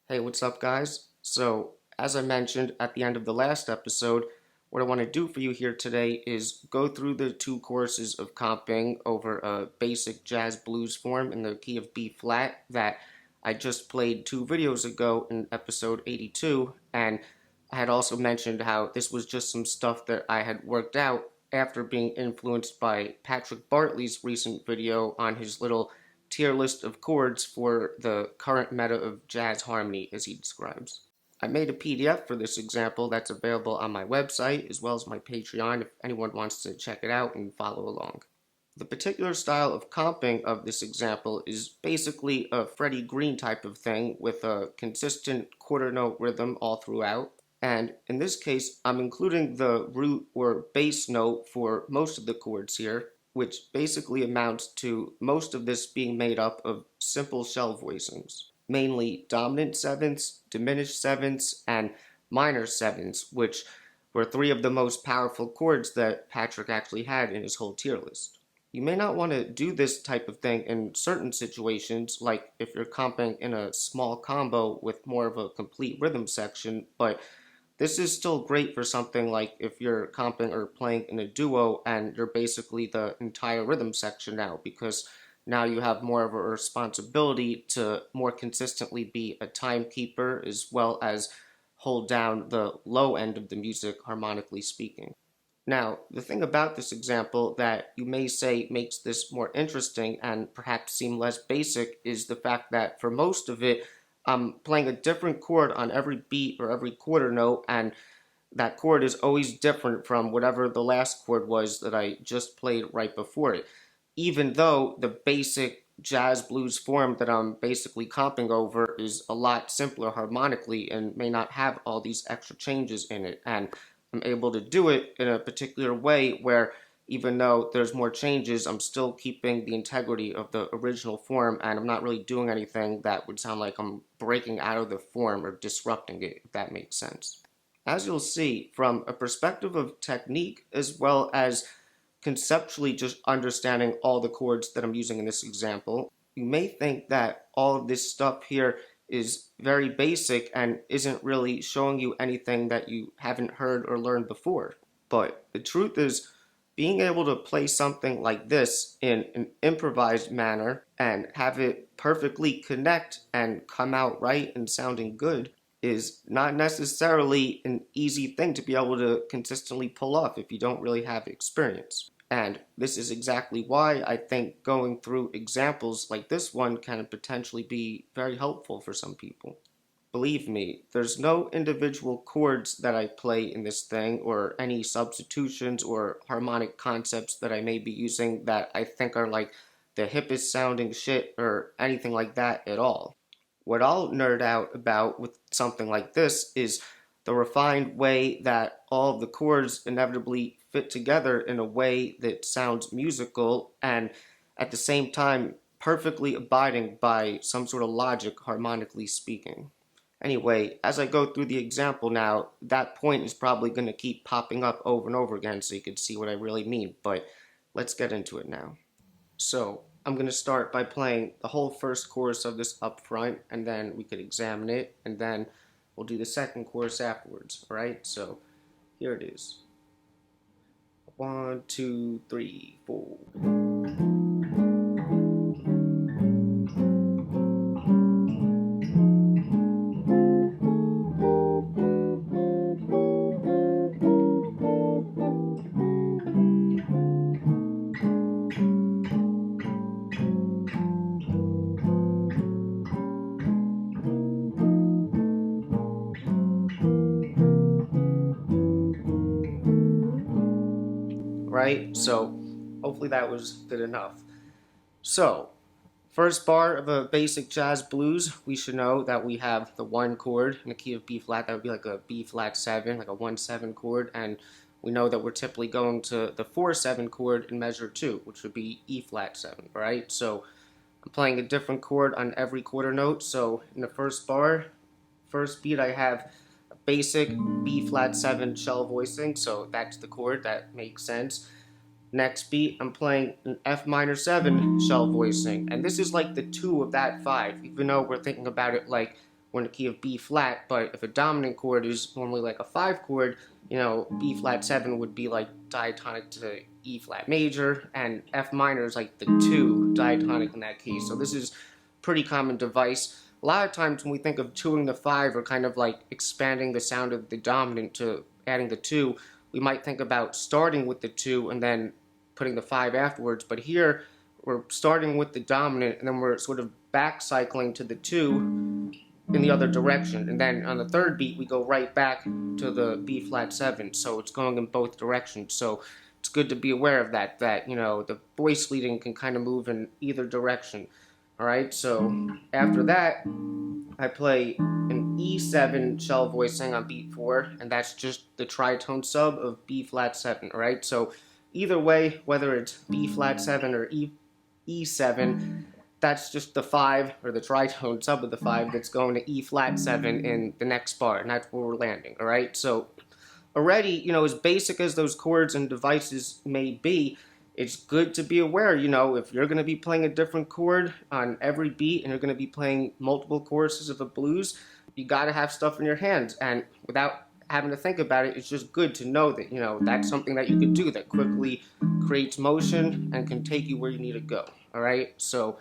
Hey, what's up, guys? So, as I mentioned at the end of the last episode, what I want to do for you here today is go through the two courses of comping over a basic jazz blues form in the key of B flat that I just played two videos ago in episode 82, and I had also mentioned how this was just some stuff that I had worked out after being influenced by Patrick Bartley's recent video on his little tier list of chords for the current meta of jazz harmony, as he describes. I made a PDF for this example that's available on my website as well as my Patreon if anyone wants to check it out and follow along. The particular style of comping of this example is basically a Freddie Green type of thing with a consistent quarter note rhythm all throughout. And in this case, I'm including the root or bass note for most of the chords here, which basically amounts to most of this being made up of simple shell voicings, mainly dominant sevenths, diminished sevenths, and minor sevenths, which were three of the most powerful chords that Patrick actually had in his whole tier list. You may not want to do this type of thing in certain situations, like if you're comping in a small combo with more of a complete rhythm section, but this is still great for something like if you're comping or playing in a duo and you're basically the entire rhythm section now, because now you have more of a responsibility to more consistently be a timekeeper as well as hold down the low end of the music, harmonically speaking. Now, the thing about this example that you may say makes this more interesting and perhaps seem less basic is the fact that for most of it, I'm playing a different chord on every beat or every quarter note, and that chord is always different from whatever the last chord was that I just played right before it. Even though the basic jazz blues form that I'm basically comping over is a lot simpler harmonically and may not have all these extra changes in it. And I'm able to do it in a particular way where even though there's more changes, I'm still keeping the integrity of the original form and I'm not really doing anything that would sound like I'm breaking out of the form or disrupting it, if that makes sense. As you'll see, from a perspective of technique as well as conceptually just understanding all the chords that I'm using in this example, you may think that all of this stuff here is very basic and isn't really showing you anything that you haven't heard or learned before. But the truth is, being able to play something like this in an improvised manner and have it perfectly connect and come out right and sounding good is not necessarily an easy thing to be able to consistently pull off if you don't really have experience. And this is exactly why I think going through examples like this one can potentially be very helpful for some people. Believe me, there's no individual chords that I play in this thing or any substitutions or harmonic concepts that I may be using that I think are like the hippest sounding shit or anything like that at all. What I'll nerd out about with something like this is the refined way that all of the chords inevitably fit together in a way that sounds musical and at the same time perfectly abiding by some sort of logic harmonically speaking. Anyway, as I go through the example now, that point is probably going to keep popping up over and over again so you can see what I really mean, but let's get into it now. So, I'm going to start by playing the whole first chorus of this up front, and then we could examine it, and then we'll do the second chorus afterwards, alright? So, here it is. 1, 2, 3, 4. Right? So, hopefully that was good enough. So, first bar of a basic jazz blues, we should know that we have the one chord in the key of B flat. That would be like a B flat 7, like a 1-7 chord. And we know that we're typically going to the 4-7 chord in measure 2, which would be E flat 7, right? So I'm playing a different chord on every quarter note. So in the first bar, first beat, I have a basic B flat 7 shell voicing. So that's the chord, that makes sense. Next beat, I'm playing an F minor 7 shell voicing, and this is like the 2 of that 5, even though we're thinking about it like we're in the key of B flat, but if a dominant chord is normally like a 5 chord, you know, B flat 7 would be like diatonic to E flat major, and F minor is like the 2 diatonic in that key. So this is pretty common device. A lot of times when we think of 2ing the 5 or kind of like expanding the sound of the dominant to adding the 2, we might think about starting with the 2 and then putting the 5 afterwards. But here we're starting with the dominant and then we're sort of back cycling to the 2 in the other direction, and then on the third beat we go right back to the B flat 7, so it's going in both directions. So it's good to be aware of that you know, the voice leading can kind of move in either direction. Alright, so after that I play an E7 shell voicing on beat 4, and that's just the tritone sub of B flat 7. Alright, so either way, whether it's B flat 7 or E7, that's just the 5, or the tritone sub of the 5, that's going to E flat 7 in the next bar, and that's where we're landing, alright? So already, you know, as basic as those chords and devices may be, it's good to be aware, you know, if you're going to be playing a different chord on every beat and you're going to be playing multiple choruses of a blues, you got to have stuff in your hands, and without having to think about it, it's just good to know that, you know, that's something that you can do that quickly creates motion and can take you where you need to go, alright? So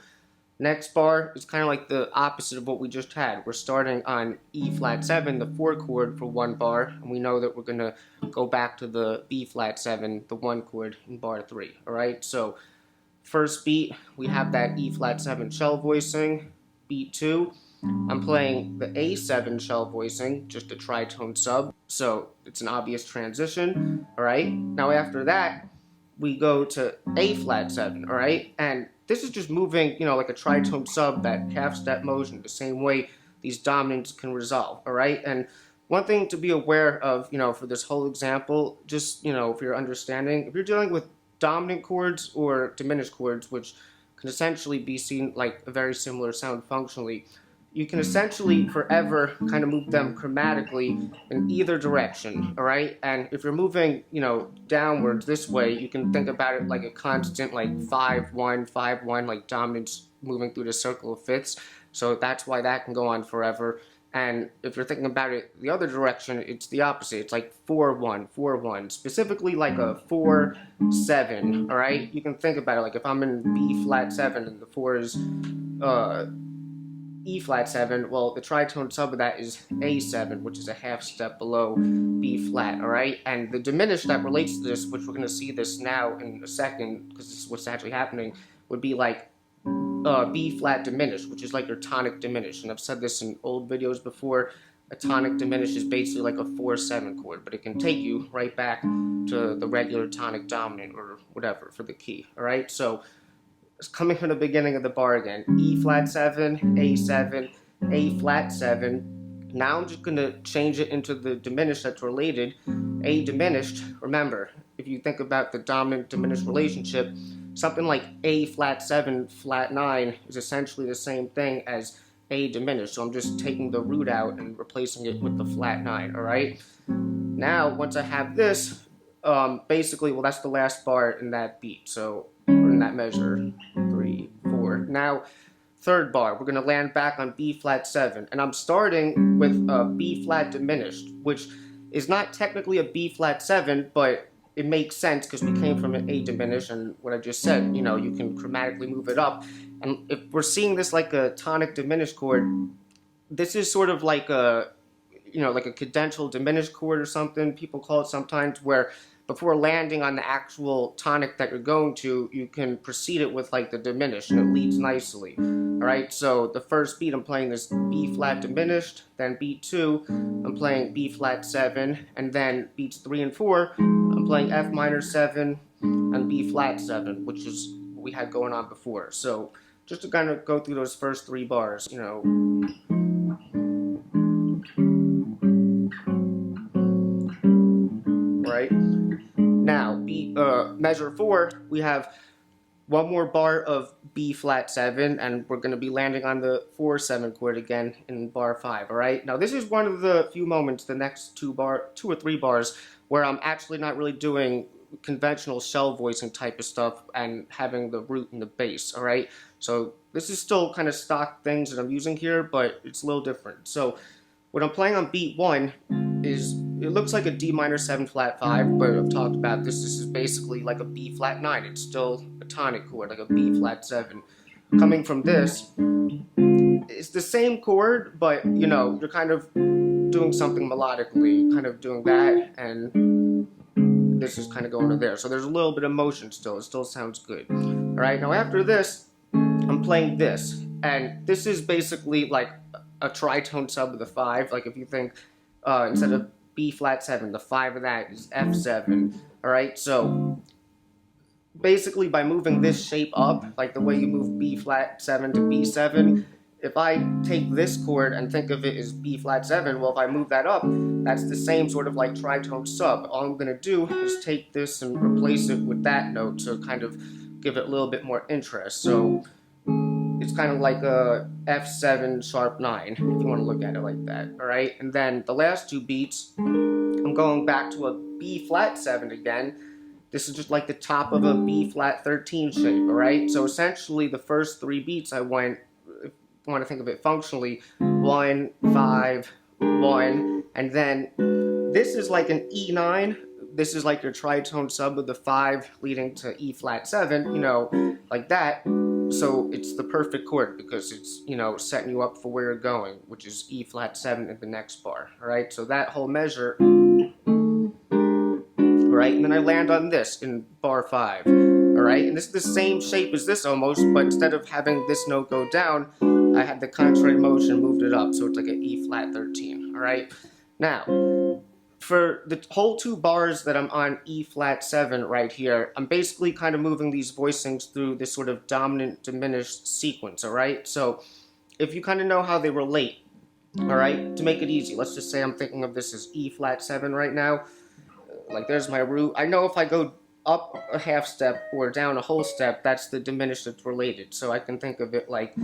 next bar is kind of like the opposite of what we just had. We're starting on E flat 7, the 4 chord, for 1 bar, and we know that we're going to go back to the B flat 7, the 1 chord, in bar 3. Alright, so first beat, we have that E flat 7 shell voicing. Beat 2, I'm playing the A7 shell voicing, just a tritone sub, so it's an obvious transition. Alright, now after that, we go to A flat 7, alright? And this is just moving, you know, like a tritone sub, that half-step motion, the same way these dominants can resolve, alright? And one thing to be aware of, you know, for this whole example, just, you know, for your understanding, if you're dealing with dominant chords or diminished chords, which can essentially be seen like a very similar sound functionally, you can essentially forever kind of move them chromatically in either direction, alright? And if you're moving, you know, downwards this way, you can think about it like a constant, like 5-1, 5-1, like dominants moving through the circle of fifths. So that's why that can go on forever. And if you're thinking about it the other direction, it's the opposite. It's like 4-1, 4-1, specifically like a 4-7, alright? You can think about it like if I'm in B flat 7 and the 4 is E flat 7, well, the tritone sub of that is A7, which is a half step below B flat, alright? And the diminished that relates to this, which we're going to see this now in a second, because this is what's actually happening, would be like B flat diminished, which is like your tonic diminished. And I've said this in old videos before, a tonic diminished is basically like a 4-7 chord, but it can take you right back to the regular tonic dominant or whatever for the key, alright? So coming from the beginning of the bar again, E flat 7, A7, A flat 7. Now I'm just going to change it into the diminished that's related, A diminished. Remember, if you think about the dominant diminished relationship, something like A flat 7, flat 9 is essentially the same thing as A diminished. So I'm just taking the root out and replacing it with the flat 9, alright? Now, once I have this, basically, well, that's the last bar in that beat, so, or in that measure, 3, 4. Now, third bar, we're going to land back on B flat 7, and I'm starting with a B flat diminished, which is not technically a B flat 7, but it makes sense because we came from an A diminished, and what I just said, you know, you can chromatically move it up, and if we're seeing this like a tonic diminished chord, this is sort of like a, you know, like a cadential diminished chord or something, people call it sometimes, where before landing on the actual tonic that you're going to, you can precede it with like the diminished, and it leads nicely. Alright, so the first beat I'm playing this B flat diminished, then beat 2, I'm playing B flat 7, and then beats 3 and 4, I'm playing F minor 7 and B flat 7, which is what we had going on before. So just to kind of go through those first 3 bars, you know. Right? Now, measure 4, we have one more bar of B flat 7, and we're going to be landing on the 4-7 chord again in bar 5, alright? Now, this is one of the few moments, the next 2 or 3 bars, where I'm actually not really doing conventional shell voicing type of stuff and having the root and the bass, alright? So this is still kind of stock things that I'm using here, but it's a little different. So what I'm playing on beat 1 is, it looks like a D minor 7 flat 5, but I've talked about this. This is basically like a B flat 9. It's still a tonic chord, like a B flat 7. Coming from this, it's the same chord, but you know, you're kind of doing something melodically, kind of doing that, and this is kind of going to there. So there's a little bit of motion still. It still sounds good. All right, now after this, I'm playing this, and this is basically like a tritone sub of the 5. Like if you think instead of B flat 7, the 5 of that is F7. All right, so basically by moving this shape up, like the way you move B flat 7 to B7, if I take this chord and think of it as B flat 7, well, if I move that up, that's the same sort of like tritone sub. All I'm going to do is take this and replace it with that note to kind of give it a little bit more interest. So it's kind of like a F7 sharp 9, if you want to look at it like that. All right, and then the last 2 beats, I'm going back to a B flat 7 again. This is just like the top of a B flat 13 shape, all right? So essentially the first 3 beats I went, if you want to think of it functionally, 1, 5, 1, and then this is like an E9. This is like your tritone sub of the 5 leading to E flat 7, you know, like that. So it's the perfect chord because it's, you know, setting you up for where you're going, which is E flat 7 in the next bar, all right? So that whole measure, right? And then I land on this in bar 5, all right? And this is the same shape as this almost, but instead of having this note go down, I had the contrary motion, moved it up, so it's like an E flat 13, all right? Now, for the whole 2 bars that I'm on E flat 7 right here, I'm basically kind of moving these voicings through this sort of dominant diminished sequence, all right? So if you kind of know how they relate, all right, to make it easy, let's just say I'm thinking of this as E flat 7 right now. Like there's my root. I know if I go up a half step or down a whole step, that's the diminished that's related. So I can think of it like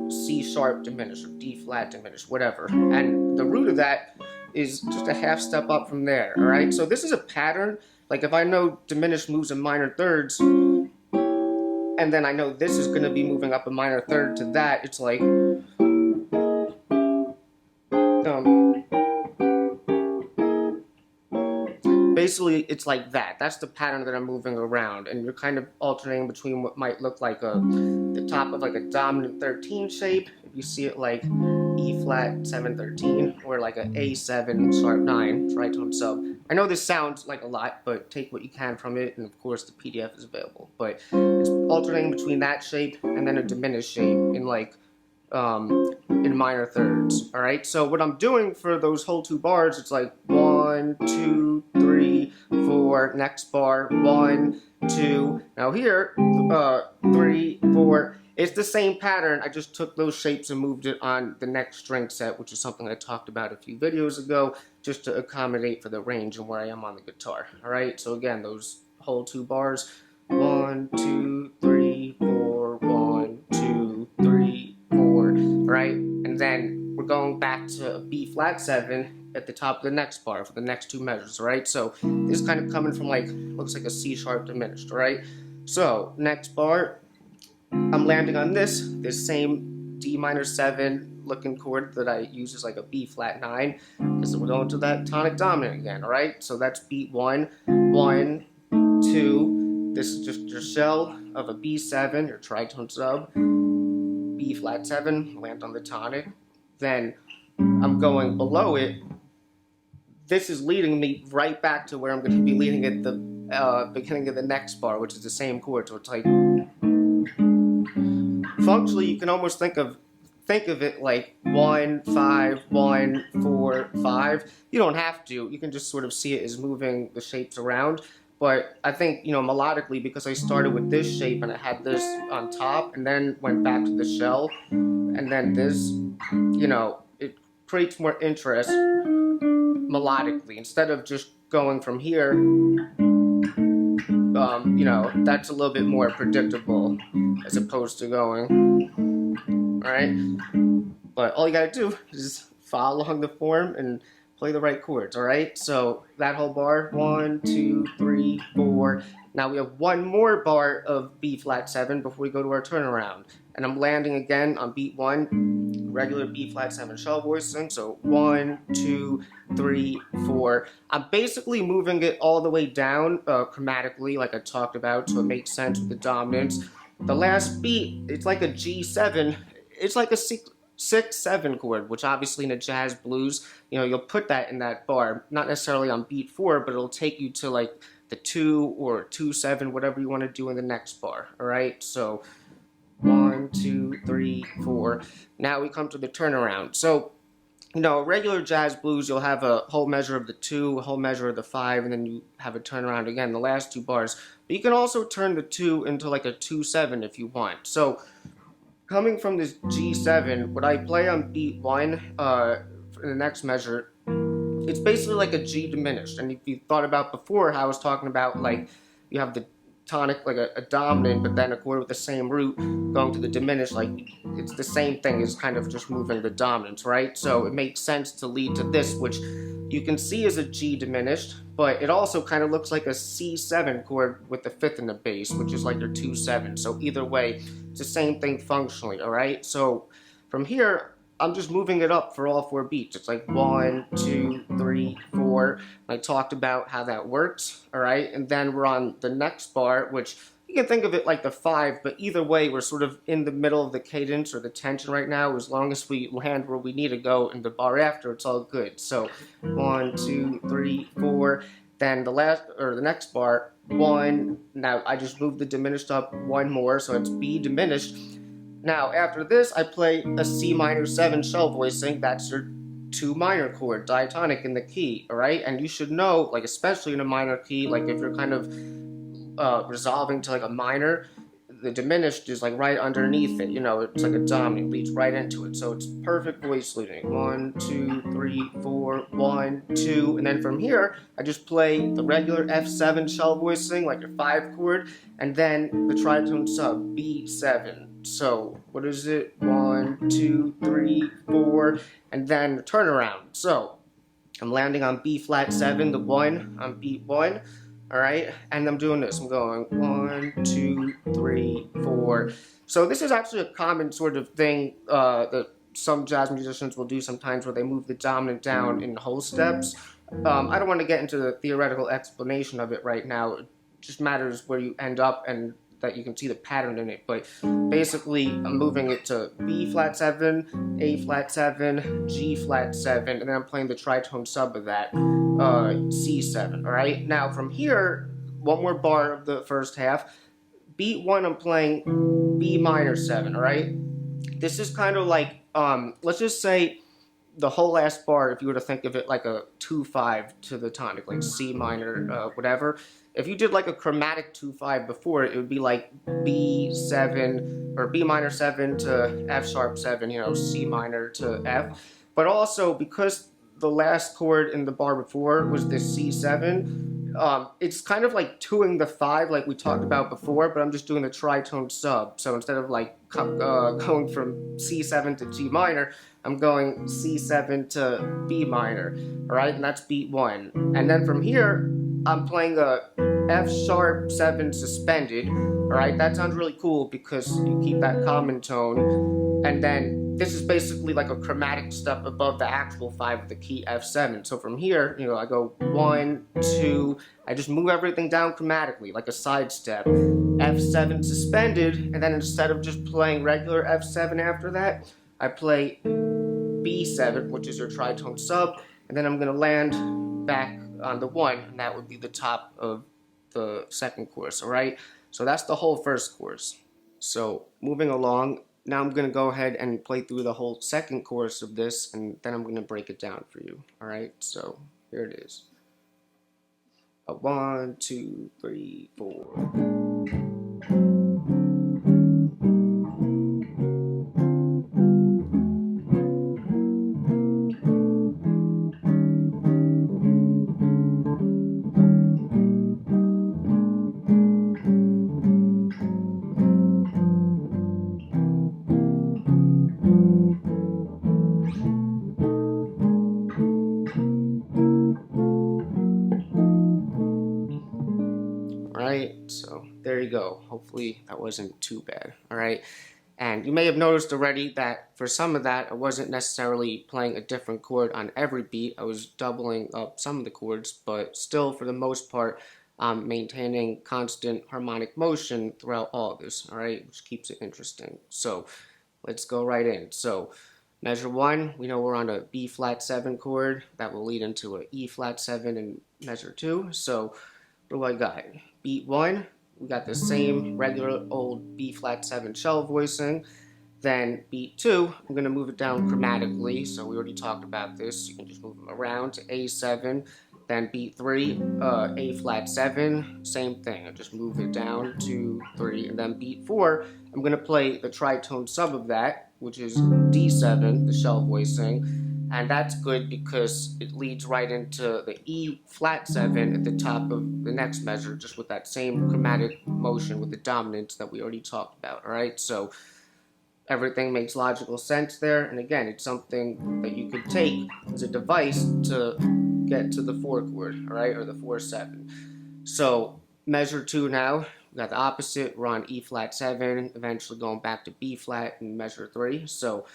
C sharp diminished or D flat diminished, whatever. And the root of that is just a half step up from there, all right? So this is a pattern. Like if I know diminished moves in minor thirds, and then I know this is going to be moving up a minor third to that, it's like basically it's like that. That's the pattern that I'm moving around, and you're kind of alternating between what might look like the top of like a dominant 13 shape, if you see it like E flat 7 13, or like a A7 sharp 9 tritone sub. I know this sounds like a lot, but take what you can from it, and of course the PDF is available. But it's alternating between that shape and then a diminished shape in like in minor thirds. All right, so what I'm doing for those whole 2 bars, it's like 1, 2, 3, 4, next bar, 1, 2. Now here, 3, 4. It's the same pattern. I just took those shapes and moved it on the next string set, which is something I talked about a few videos ago, just to accommodate for the range and where I am on the guitar. All right, so again, those whole 2 bars, 1, 2, 3, 4, 1, 2, 3, 4, right? And then we're going back to a B flat 7 at the top of the next bar for the next 2 measures, right? So this is kind of coming from like, looks like a C sharp diminished, right? So next bar, I'm landing on this same D minor 7 looking chord that I use as like a B flat 9, because we're going to that tonic dominant again, all right? So that's beat 1, 1, 2. This is just your shell of a B7, your tritone sub, B flat 7, land on the tonic. Then I'm going below it. This is leading me right back to where I'm going to be leading at the beginning of the next bar, which is the same chord. So it's like, functionally, you can almost think of it like 1, 5, 1, 4, 5. You don't have to. You can just sort of see it as moving the shapes around. But I think, you know, melodically, because I started with this shape and I had this on top and then went back to the shell and then this, you know, it creates more interest melodically. Instead of just going from here, you know, that's a little bit more predictable as opposed to going, all right? But all you gotta do is follow along the form and play the right chords, all right? So that whole bar, 1, 2, 3, 4. Now we have 1 more bar of B flat 7 before we go to our turnaround. and I'm landing again on beat 1, regular B flat 7 shell voicing. So 1, 2, 3, 4. I'm basically moving it all the way down chromatically, like I talked about, so it makes sense with the dominance. The last beat, it's like a G7. It's like a 6-7 chord, which obviously in a jazz blues, you'll put that in that bar, not necessarily on beat 4, but it'll take you to like the 2 or 2-7, whatever you want to do in the next bar. All right, so 1, 2, 3, 4. Now we come to the turnaround. So, regular jazz blues, you'll have a whole measure of the 2, a whole measure of the 5, and then you have a turnaround again, the last 2 bars. But you can also turn the 2 into like a 2-7 if you want. So, coming from this G7, what I play on beat 1 for the next measure, it's basically like a G diminished. And if you thought about before how I was talking about, like, you have the tonic, like a dominant, but then a chord with the same root going to the diminished, like, it's the same thing, it's kind of just moving the dominance, right? So it makes sense to lead to this, which you can see as a G diminished, but it also kind of looks like a C7 chord with the 5th in the bass, which is like your 2-7. So either way, it's the same thing functionally, all right? So from here, I'm just moving it up for all 4 beats. It's like 1, 2, 3, 4. I talked about how that works, all right? And then we're on the next bar, which you can think of it like the 5, but either way, we're sort of in the middle of the cadence or the tension right now. As long as we land where we need to go in the bar after, it's all good. So 1, 2, 3, 4. Then the next bar, 1. Now I just moved the diminished up 1 more, so it's B diminished. Now, after this, I play a C minor 7 shell voicing. That's your 2 minor chord, diatonic in the key, all right? And you should know, like, especially in a minor key, like if you're kind of resolving to like a minor, the diminished is like right underneath it. It's like a dominant, leads right into it. So it's perfect voice leading. 1, 2, 3, 4, 1, 2, and then from here, I just play the regular F7 shell voicing, like your 5 chord, and then the tritone sub, B7. So what is it? 1, 2, 3, 4, and then the turnaround. So I'm landing on B flat 7, the 1 on beat 1. All right, and I'm doing this. I'm going 1, 2, 3, 4. So this is actually a common sort of thing that some jazz musicians will do sometimes, where they move the dominant down in whole steps. I don't want to get into the theoretical explanation of it right now. It just matters where you end up and that you can see the pattern in it. But basically, I'm moving it to B flat 7, A flat 7, G flat 7, and then I'm playing the tritone sub of that, C7. All right. Now from here, 1 more bar of the first half. Beat 1, I'm playing B minor 7. All right. This is kind of like, let's just say, the whole last bar, if you were to think of it like a 2-5 to the tonic, like C minor, whatever. If you did like a chromatic 2-5 before it would be like B7 or B minor 7 to F sharp 7, C minor to F. But also because the last chord in the bar before was this C7, it's kind of like 2ing the 5 like we talked about before, but I'm just doing the tritone sub. So instead of like going from C7 to G minor, I'm going C7 to B minor, all right? And that's beat 1. And then from here, I'm playing a F sharp 7 suspended, all right? That sounds really cool because you keep that common tone. And then this is basically like a chromatic step above the actual 5 of the key F7. So from here, I go 1, 2, I just move everything down chromatically, like a side step. F7 suspended, and then instead of just playing regular F7 after that, I play B7, which is your tritone sub, and then I'm going to land back on the 1, and that would be the top of the second course, all right? So that's the whole first course. So moving along, now I'm going to go ahead and play through the whole second course of this, and then I'm going to break it down for you, all right? So here it is. 1, 2, 3, 4. Alright, so there you go. Hopefully that wasn't too bad. Alright, And you may have noticed already that for some of that, I wasn't necessarily playing a different chord on every beat. I was doubling up some of the chords, but still, for the most part, maintaining constant harmonic motion throughout all of this, all right, which keeps it interesting. So let's go right in. So measure 1, we know we're on a B flat 7 chord. That will lead into a E flat 7 in measure 2. So what do I got? Beat 1, we got the same regular old B flat 7 shell voicing. Then beat 2, I'm going to move it down chromatically, so we already talked about this. You can just move them around to A7. Then beat 3, A flat 7, same thing. I just move it down to 3. And then beat 4, I'm going to play the tritone sub of that, which is D7, the shell voicing. And that's good because it leads right into the E flat 7 at the top of the next measure, just with that same chromatic motion with the dominance that we already talked about, alright? So everything makes logical sense there, and again, it's something that you could take as a device to get to the 4 chord, alright, or the 4-7. So, measure 2 now, we got the opposite, we're on E flat 7, eventually going back to B flat in measure 3. So,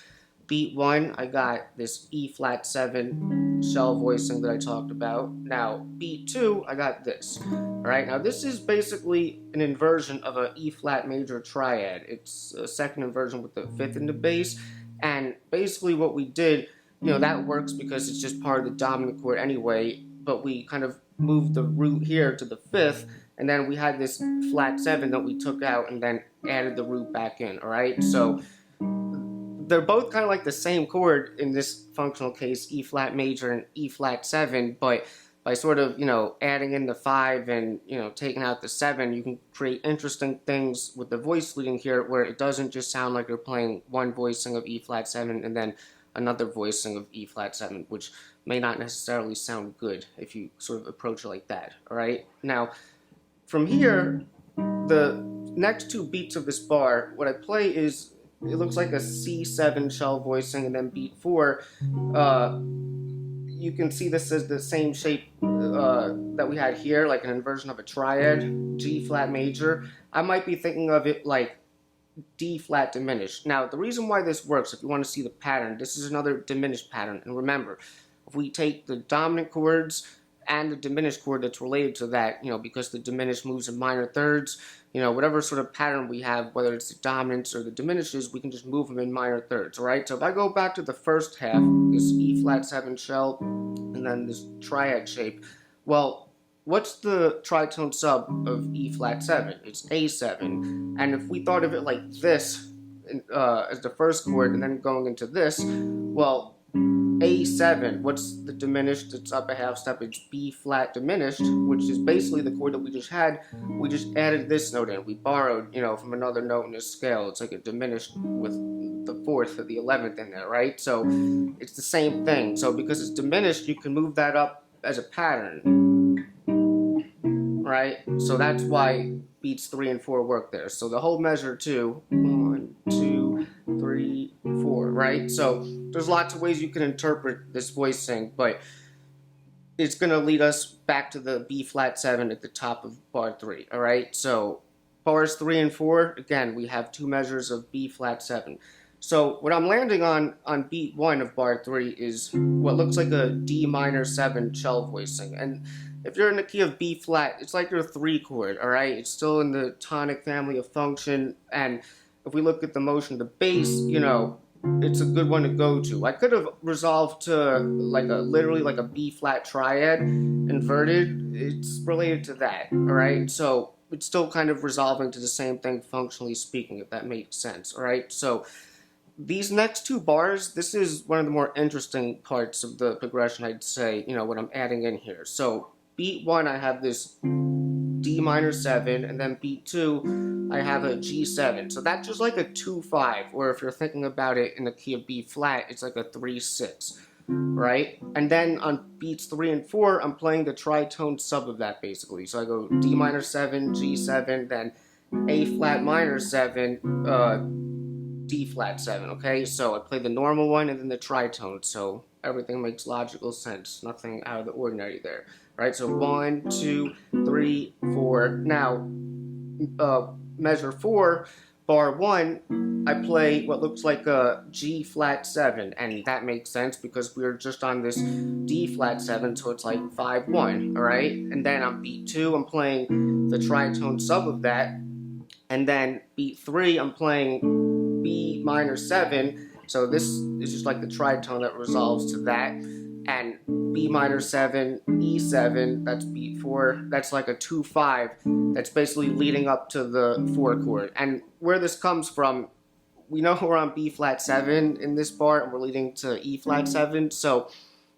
beat 1, I got this E flat 7 shell voicing that I talked about. Now, beat 2, I got this. Alright, now this is basically an inversion of an E flat major triad. It's a second inversion with the 5th in the bass. And basically what we did, that works because it's just part of the dominant chord anyway, but we kind of moved the root here to the 5th, and then we had this flat 7 that we took out and then added the root back in, alright? So they're both kind of like the same chord in this functional case, E flat major and E flat 7, but by sort of, adding in the 5 and, taking out the 7, you can create interesting things with the voice leading here where it doesn't just sound like you're playing one voicing of E flat 7 and then another voicing of E flat 7, which may not necessarily sound good if you sort of approach it like that, alright? Now, from here, the next 2 beats of this bar, what I play is, it looks like a C7 shell voicing, and then beat 4, you can see this as the same shape that we had here, like an inversion of a triad, G flat major. I might be thinking of it like D flat diminished. Now, the reason why this works, if you want to see the pattern, this is another diminished pattern. And remember, if we take the dominant chords and the diminished chord that's related to that, because the diminished moves in minor thirds, whatever sort of pattern we have, whether it's the dominants or the diminishes, we can just move them in minor thirds, alright? So if I go back to the first half, this E flat 7 shell, and then this triad shape, well, what's the tritone sub of E flat 7? It's A7, and if we thought of it like this, as the first chord, and then going into this, well, A7, what's the diminished? It's up a half step. It's B flat diminished, which is basically the chord that we just had. We just added this note in. We borrowed, from another note in this scale. It's like a diminished with the 4th or the 11th in there, right? So it's the same thing. So because it's diminished, you can move that up as a pattern, right? So that's why beats 3 and 4 work there. So the whole measure 2, 1, 2, 3, 4, right? So there's lots of ways you can interpret this voicing, but it's going to lead us back to the B flat 7 at the top of bar 3, alright? So bars 3 and 4, again, we have 2 measures of B flat 7. So what I'm landing on beat 1 of bar 3 is what looks like a D minor 7 shell voicing. And if you're in the key of B flat, it's like your 3 chord, alright? It's still in the tonic family of function, and if we look at the motion of the bass, it's a good one to go to. I could have resolved to literally like a B flat triad inverted. It's related to that, alright? So it's still kind of resolving to the same thing functionally speaking, if that makes sense, alright? So these next 2 bars, this is one of the more interesting parts of the progression, I'd say, what I'm adding in here. So beat 1, I have this D minor 7, and then beat 2, I have a G7. So that's just like a 2-5, or if you're thinking about it in the key of B flat, it's like a 3-6, right? And then on beats 3 and 4, I'm playing the tritone sub of that basically. So I go D minor 7, G7, then A flat minor 7, D flat 7, okay? So I play the normal one and then the tritone, so everything makes logical sense. Nothing out of the ordinary there. Right, so 1, 2, 3, 4. Now, measure 4, bar 1, I play what looks like a G flat 7, and that makes sense because we're just on this D flat 7, so it's like 5-1, alright? And then on beat 2, I'm playing the tritone sub of that, and then beat 3, I'm playing B minor 7, so this is just like the tritone that resolves to that, and B minor 7, E7, that's beat 4, that's like a 2-5, that's basically leading up to the 4 chord. And where this comes from, we know we're on B flat 7 in this bar, and we're leading to E flat 7, so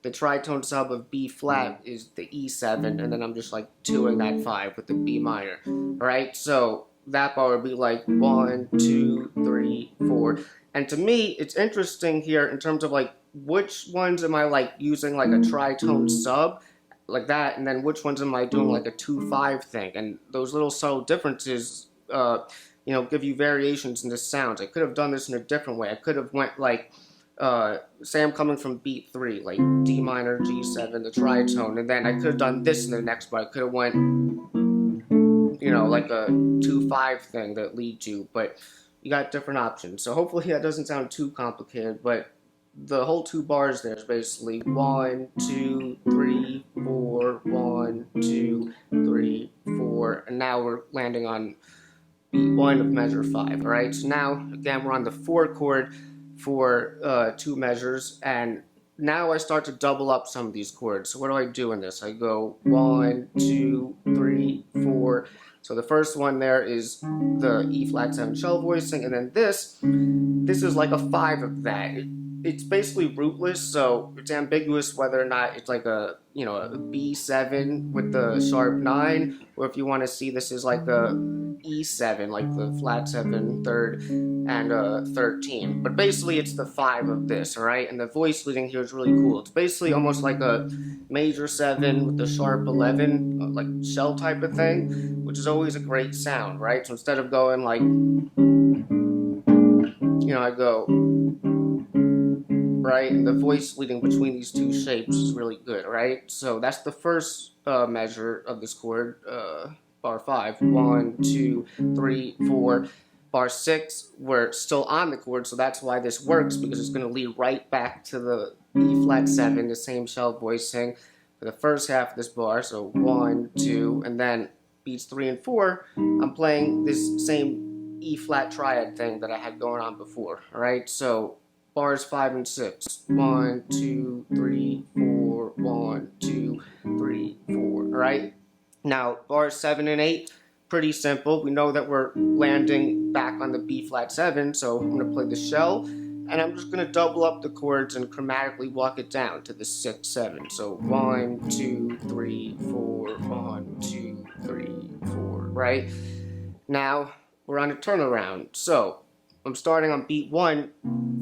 the tritone sub of B flat is the E7, and then I'm just like 2ing that 5 with the B minor, alright? So that bar would be like 1, 2, 3, 4. And to me, it's interesting here in terms of like which ones am I like using like a tritone sub like that, and then which ones am I doing like a 2-5 thing, and those little subtle differences give you variations in the sounds. I could have done this in a different way. I could have went like say I'm coming from beat 3, like D minor, G7, the tritone, and then I could have done this in the next bar. I could have went like a 2-5 thing that leads you, but you got different options. So hopefully that doesn't sound too complicated, but the whole 2 bars there is basically 1, 2, 3, 4, 1, 2, 3, 4, and now we're landing on beat 1 of measure 5, alright? So now, again, we're on the 4 chord for 2 measures, and now I start to double up some of these chords. So what do I do in this? I go 1, 2, 3, 4. So the first one there is the E flat 7 shell voicing, and then this is like a 5 of that. It's basically rootless, so it's ambiguous whether or not it's like a B7 with the sharp 9, or if you want to see this as like a E7, like the flat 7 third and 13. But basically it's the 5 of this, alright? And the voice leading here is really cool. It's basically almost like a major 7 with the sharp 11, like shell type of thing, which is always a great sound, right? So instead of going like, I go, right? And the voice leading between these 2 shapes is really good, right? So that's the first measure of this chord, bar 5. 1, 2, 3, 4. Bar 6, we're still on the chord, so that's why this works, because it's going to lead right back to the E flat 7, the same shell voicing for the first half of this bar. So 1, 2, and then beats 3 and 4, I'm playing this same E flat triad thing that I had going on before, alright? So bars 5 and 6. 1, 2, 3, 4, 1, 2, 3, 4. Alright? Now, bars 7 and 8, pretty simple. We know that we're landing back on the B flat 7, so I'm going to play the shell, and I'm just going to double up the chords and chromatically walk it down to the 6, 7. So 1, 2, 3, 4, 1, 2, 3, 4. Right? Now, we're on a turnaround. So I'm starting on beat 1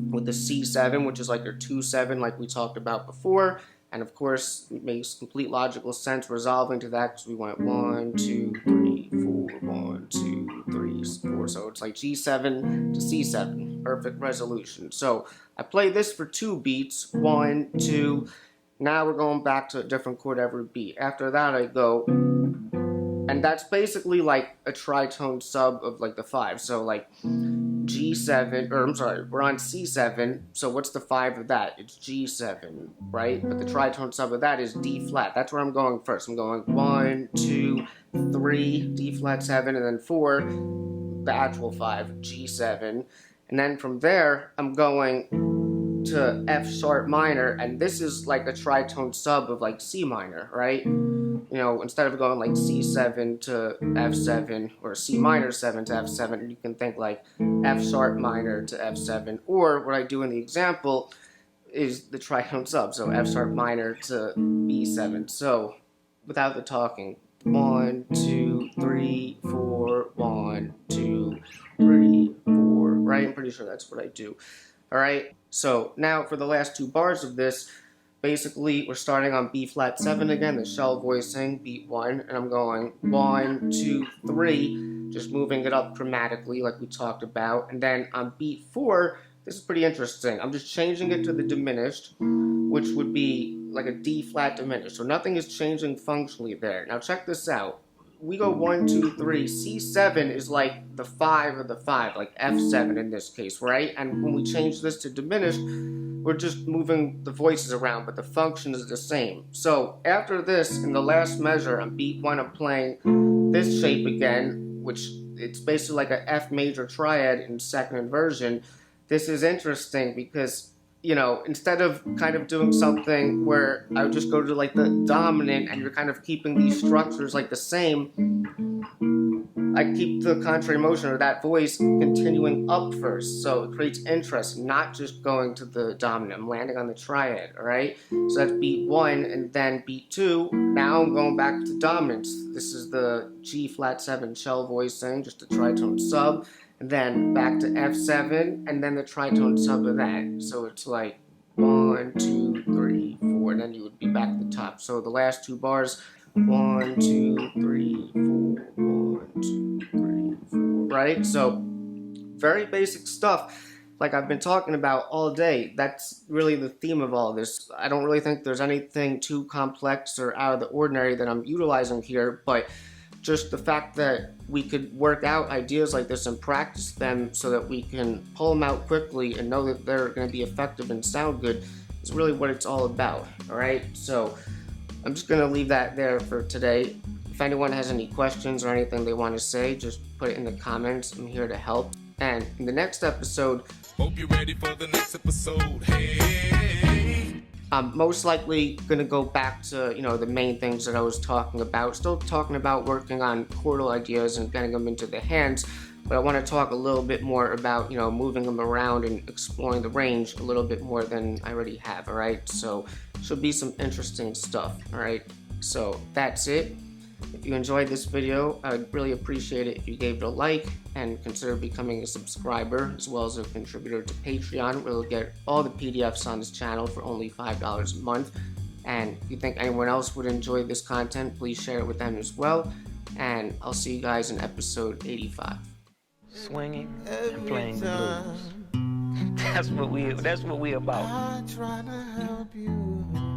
with the C7, which is like your 2-7 like we talked about before, and of course it makes complete logical sense resolving to that because we went 1, 2, 3, 4, 1, 2, 3, 4, so it's like G7 to C7, perfect resolution. So I play this for 2 beats, 1, 2, now we're going back to a different chord every beat. After that I go, and that's basically like a tritone sub of like the 5, so like G7, or I'm sorry, we're on C7, so what's the 5 of that? It's G7, right? But the tritone sub of that is D flat. That's where I'm going first. I'm going 1, 2, 3, D flat 7, and then 4, the actual 5, G7. And then from there, I'm going to F sharp minor, and this is like a tritone sub of like C minor, right? Instead of going like C7 to F7 or C minor 7 to F7, you can think like F sharp minor to F7, or what I do in the example is the tritone sub, so F sharp minor to B7. So without the talking, 1, 2, 3, 4, 1, 2, 3, 4, right? I'm pretty sure that's what I do. Alright, so now for the last 2 bars of this, basically, we're starting on B flat 7 again, the shell voicing, beat 1, and I'm going 1, 2, 3, just moving it up chromatically like we talked about, and then on beat 4, this is pretty interesting. I'm just changing it to the diminished, which would be like a D flat diminished, so nothing is changing functionally there. Now check this out. we go 1, 2, 3. C7 is like the 5 of the 5, like F7 in this case, right? And when we change this to diminished, we're just moving the voices around, but the function is the same. So after this, in the last measure, on beat 1, I'm playing this shape again, which it's basically like a F major triad in second inversion. This is interesting because, instead of kind of doing something where I would just go to like the dominant and you're kind of keeping these structures like the same, I keep the contrary motion or that voice continuing up first, so it creates interest, not just going to the dominant. I'm landing on the triad, all right? So that's beat 1, and then beat 2, now I'm going back to dominance. This is the G flat 7 shell voicing, just a tritone sub, and then back to F7, and then the tritone sub of that. So it's like 1, 2, 3, 4, and then you would be back at the top. So the last 2 bars, 1, 2, 3, 4, 1, 2, 3, 4, right? So very basic stuff like I've been talking about all day. That's really the theme of all this. I don't really think there's anything too complex or out of the ordinary that I'm utilizing here, but just the fact that we could work out ideas like this and practice them so that we can pull them out quickly and know that they're going to be effective and sound good is really what it's all about, all right? So I'm just going to leave that there for today. If anyone has any questions or anything they want to say, just put it in the comments. I'm here to help. And in the next episode, hope you're ready for the next episode. Hey, I'm most likely going to go back to, the main things that I was talking about. Still talking about working on chordal ideas and getting them into the hands, but I want to talk a little bit more about, moving them around and exploring the range a little bit more than I already have, all right? So should be some interesting stuff, all right? So that's it. If you enjoyed this video, I'd really appreciate it if you gave it a like and consider becoming a subscriber as well as a contributor to Patreon, where you'll get all the PDFs on this channel for only $5 a month. And if you think anyone else would enjoy this content, please share it with them as well. And I'll see you guys in episode 85. Swinging and playing the blues. That's what we about. I try to help you.